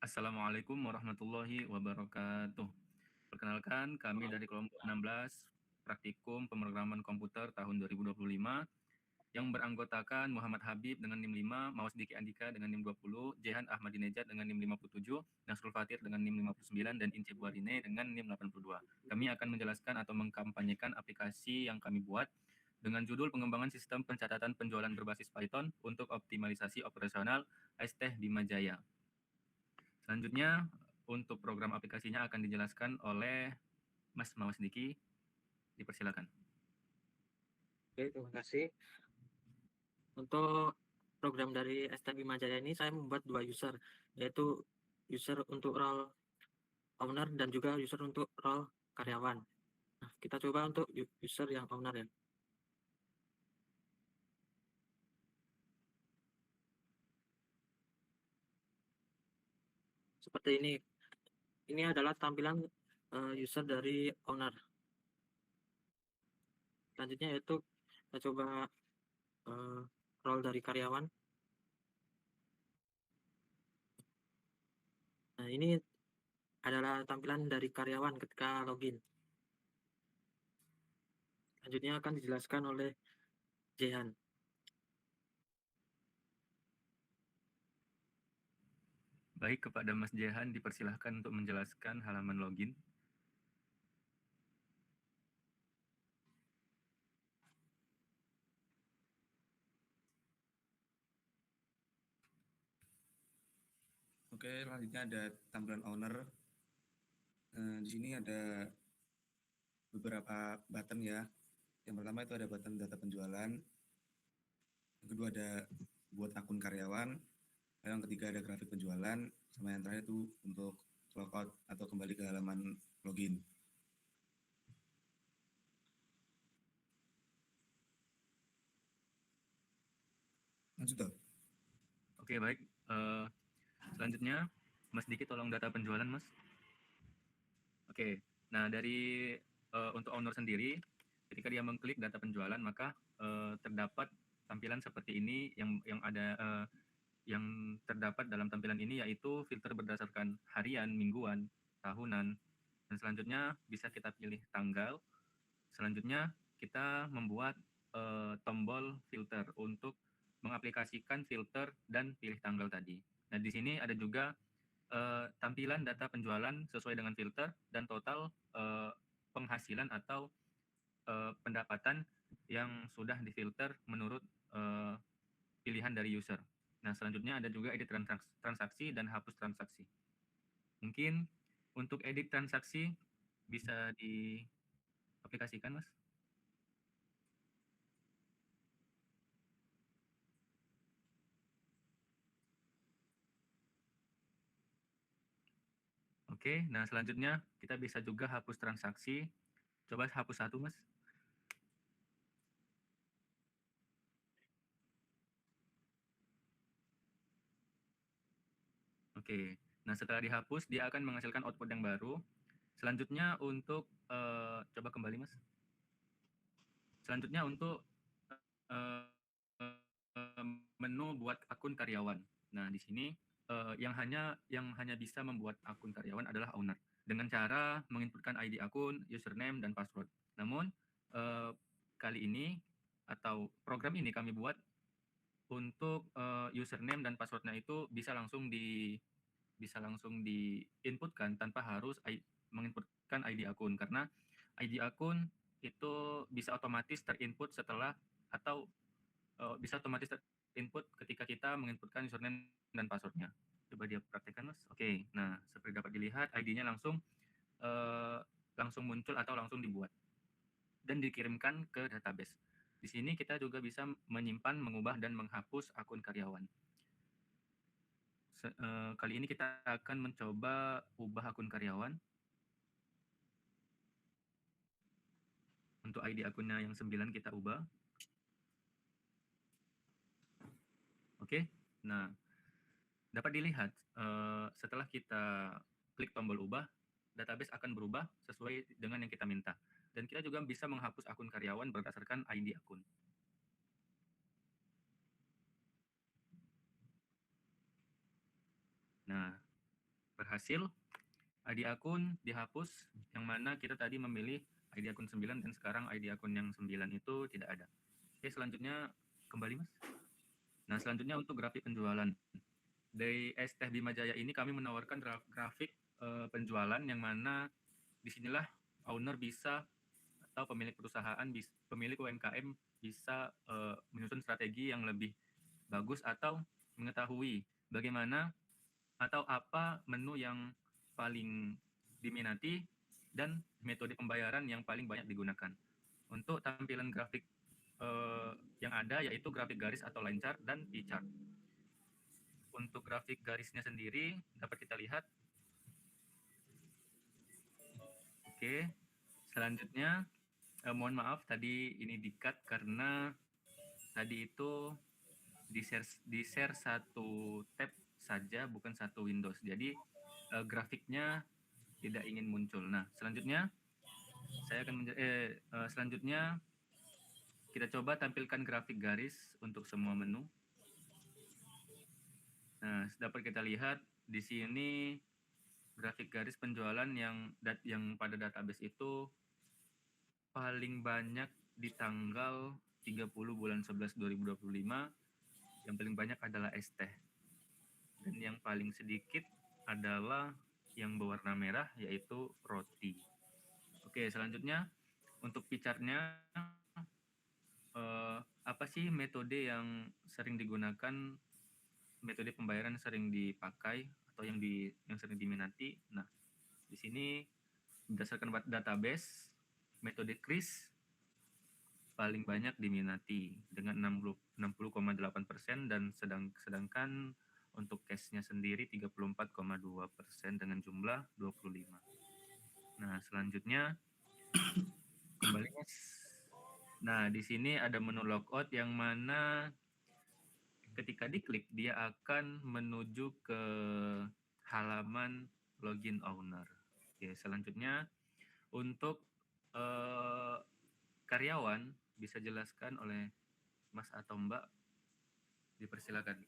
Assalamualaikum warahmatullahi wabarakatuh. Perkenalkan, kami dari kelompok 16 Praktikum Pemrograman Komputer tahun 2025 yang beranggotakan Muhammad Habib dengan NIM 5, Mawas Diki Andika dengan NIM 20, Jehan Ahmadinejad dengan NIM 57, Nasrul Fatir dengan NIM 59, dan Ince Buarine dengan NIM 82. Kami akan menjelaskan atau mengkampanyekan aplikasi yang kami buat dengan judul pengembangan sistem pencatatan penjualan berbasis Python untuk optimalisasi operasional ST Bima Jaya. Selanjutnya, untuk program aplikasinya akan dijelaskan oleh Mas Mawas Diki. Dipersilakan. Oke, terima kasih. Untuk program dari ST Bima Jaya ini saya membuat 2 user, yaitu user untuk role owner dan juga user untuk role karyawan. Nah, kita coba untuk user yang owner ya. Seperti ini. Ini adalah tampilan user dari owner. Selanjutnya yaitu kita coba role dari karyawan. Nah, ini adalah tampilan dari karyawan ketika login. Selanjutnya akan dijelaskan oleh Jehan. Baik, kepada Mas Jehan dipersilahkan untuk menjelaskan halaman login. Oke, selanjutnya ada tampilan owner. Di sini ada beberapa button ya. Yang pertama itu ada button data penjualan. Yang kedua ada buat akun karyawan. Yang ketiga ada grafik penjualan. Sama yang terakhir itu untuk logout atau kembali ke halaman login. Lanjut dong. Oke, baik. Selanjutnya, Mas Diki tolong data penjualan, Mas. Oke, nah dari untuk owner sendiri, ketika dia mengklik data penjualan, maka terdapat tampilan seperti ini yang terdapat dalam tampilan ini, yaitu filter berdasarkan harian, mingguan, tahunan, dan selanjutnya bisa kita pilih tanggal. Selanjutnya kita membuat tombol filter untuk mengaplikasikan filter dan pilih tanggal tadi. Nah, di sini ada juga tampilan data penjualan sesuai dengan filter dan total penghasilan atau pendapatan yang sudah difilter menurut pilihan dari user. Nah, selanjutnya ada juga edit transaksi dan hapus transaksi. Mungkin untuk edit transaksi bisa diaplikasikan, Mas. Oke, nah selanjutnya kita bisa juga hapus transaksi. Coba hapus satu, Mas. Oke, nah setelah dihapus, dia akan menghasilkan output yang baru. Selanjutnya untuk, coba kembali, Mas. Selanjutnya untuk menu buat akun karyawan. Nah, di sini yang hanya bisa membuat akun karyawan adalah owner dengan cara menginputkan ID akun, username, dan password. Namun kali ini atau program ini kami buat untuk username dan passwordnya itu bisa langsung diinputkan tanpa harus menginputkan ID akun, karena ID akun itu bisa otomatis terinput setelah atau bisa otomatis terinput ketika kita menginputkan username dan passwordnya. Coba dia praktekkan, Mas. Oke, nah seperti dapat dilihat ID-nya langsung muncul atau langsung dibuat dan dikirimkan ke database. Di sini kita juga bisa menyimpan, mengubah, dan menghapus akun karyawan. Kali ini kita akan mencoba ubah akun karyawan. Untuk ID akunnya yang 9 kita ubah. Oke, nah dapat dilihat setelah kita klik tombol ubah, database akan berubah sesuai dengan yang kita minta. Dan kita juga bisa menghapus akun karyawan berdasarkan ID akun. Nah, berhasil, ID akun dihapus, yang mana kita tadi memilih ID akun 9 dan sekarang ID akun yang 9 itu tidak ada. Oke, selanjutnya kembali Mas. Nah, selanjutnya untuk grafik penjualan. Dari Teh Bima Jaya ini kami menawarkan grafik penjualan yang mana disinilah owner bisa atau pemilik perusahaan, pemilik UMKM bisa menyusun strategi yang lebih bagus atau mengetahui bagaimana atau apa menu yang paling diminati dan metode pembayaran yang paling banyak digunakan. Untuk tampilan grafik yang ada yaitu grafik garis atau line chart dan pie chart. Untuk grafik garisnya sendiri dapat kita lihat. Oke, selanjutnya mohon maaf tadi ini di-cut karena tadi itu di-share satu tab saja bukan satu Windows. Jadi grafiknya tidak ingin muncul. Nah, selanjutnya saya akan selanjutnya kita coba tampilkan grafik garis untuk semua menu. Nah, dapat kita lihat di sini grafik garis penjualan yang pada database itu paling banyak di tanggal 30 bulan 11 2025. Yang paling banyak adalah es teh. Dan yang paling sedikit adalah yang berwarna merah yaitu roti. Oke, selanjutnya untuk pie chart-nya apa sih metode yang sering digunakan, metode pembayaran sering dipakai atau yang sering diminati. Nah, di sini berdasarkan database metode kris paling banyak diminati dengan 60,8% dan sedangkan untuk cash-nya sendiri 34,2% dengan jumlah 25. Nah, selanjutnya kembali Mas. Nah, di sini ada menu logout yang mana ketika diklik dia akan menuju ke halaman login owner. Oke, selanjutnya untuk karyawan bisa jelaskan oleh Mas atau Mbak, dipersilakan.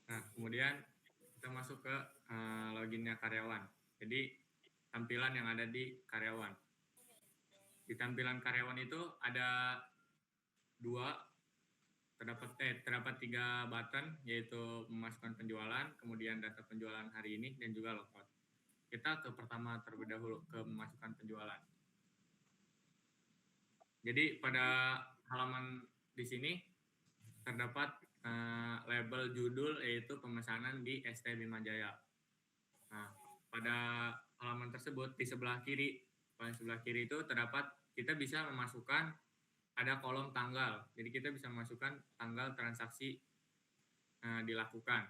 Nah, kemudian kita masuk ke loginnya karyawan. Jadi tampilan yang ada di karyawan. Di tampilan karyawan itu ada terdapat 3 button, yaitu memasukkan penjualan, kemudian data penjualan hari ini, dan juga logout. Kita ke pertama terlebih dahulu, ke memasukkan penjualan. Jadi pada halaman di sini terdapat label judul yaitu pemesanan di ST Bima Jaya. Nah, pada halaman tersebut di sebelah kiri, paling sebelah kiri itu terdapat kita bisa memasukkan ada kolom tanggal. Jadi kita bisa memasukkan tanggal transaksi dilakukan.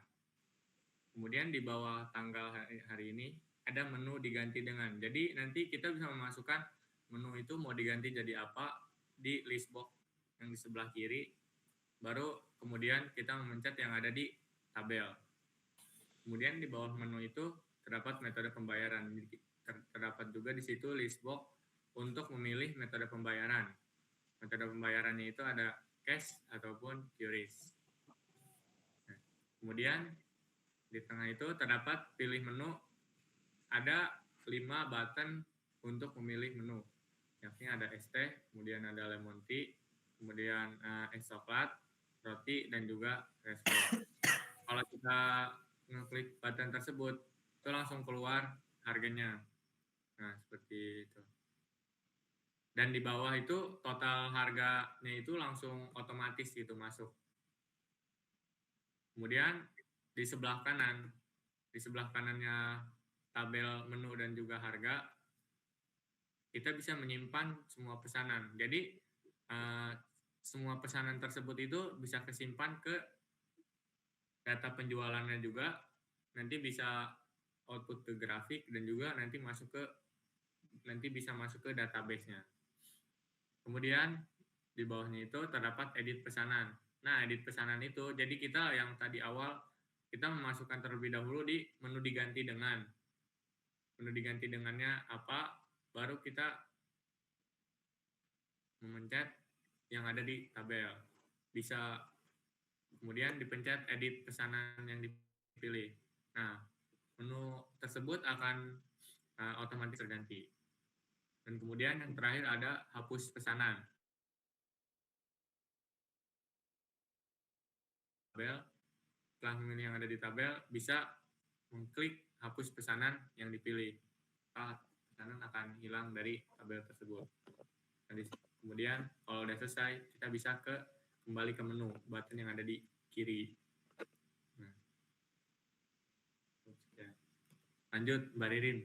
Kemudian di bawah tanggal hari ini ada menu diganti dengan. Jadi nanti kita bisa memasukkan menu itu mau diganti jadi apa di list box yang di sebelah kiri. Baru kemudian kita memencet yang ada di tabel. Kemudian di bawah menu itu terdapat metode pembayaran. Terdapat juga di situ list box untuk memilih metode pembayaran. Metode pembayarannya itu ada cash ataupun QRIS. Nah, kemudian di tengah itu terdapat pilih menu. Ada 5 button untuk memilih menu. Yakni ada es teh, kemudian ada lemon tea, kemudian es coklat, roti, dan juga reskro. Kalau kita ngeklik button tersebut, itu langsung keluar harganya. Nah, seperti itu. Dan di bawah itu total harganya itu langsung otomatis gitu masuk. Kemudian di sebelah kanannya tabel menu dan juga harga, kita bisa menyimpan semua pesanan. Jadi semua pesanan tersebut itu bisa kesimpan ke data penjualannya juga, nanti bisa output ke grafik dan juga nanti bisa masuk ke database-nya. Kemudian di bawahnya itu terdapat edit pesanan. Nah, edit pesanan itu jadi kita yang tadi awal kita memasukkan terlebih dahulu di menu diganti dengan. Menu diganti dengannya apa? Baru kita memencet yang ada di tabel. Bisa kemudian dipencet edit pesanan yang dipilih dipilih. Nah, menu tersebut akan otomatis terganti. Dan kemudian yang terakhir ada hapus pesanan. Tabel, setelah memilih yang ada di tabel, bisa mengklik hapus pesanan yang dipilih. Pesanan akan hilang dari tabel tersebut. Kemudian kalau udah selesai, kita bisa kembali ke menu, button yang ada di kiri. Nah, lanjut, Mbak Ririn.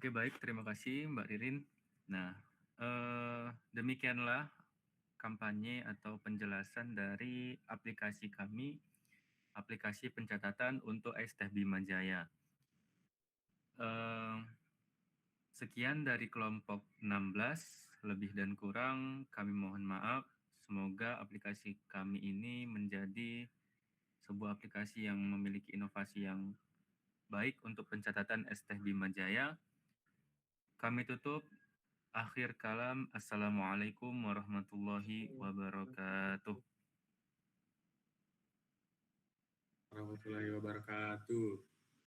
Oke, baik. Terima kasih, Mbak Ririn. Nah, demikianlah kampanye atau penjelasan dari aplikasi kami, aplikasi pencatatan untuk STB Majaya. Sekian dari kelompok 16, lebih dan kurang kami mohon maaf. Semoga aplikasi kami ini menjadi sebuah aplikasi yang memiliki inovasi yang baik untuk pencatatan STB Majaya. Kami tutup. Akhir kalam, Assalamualaikum warahmatullahi wabarakatuh. Warahmatullahi wabarakatuh.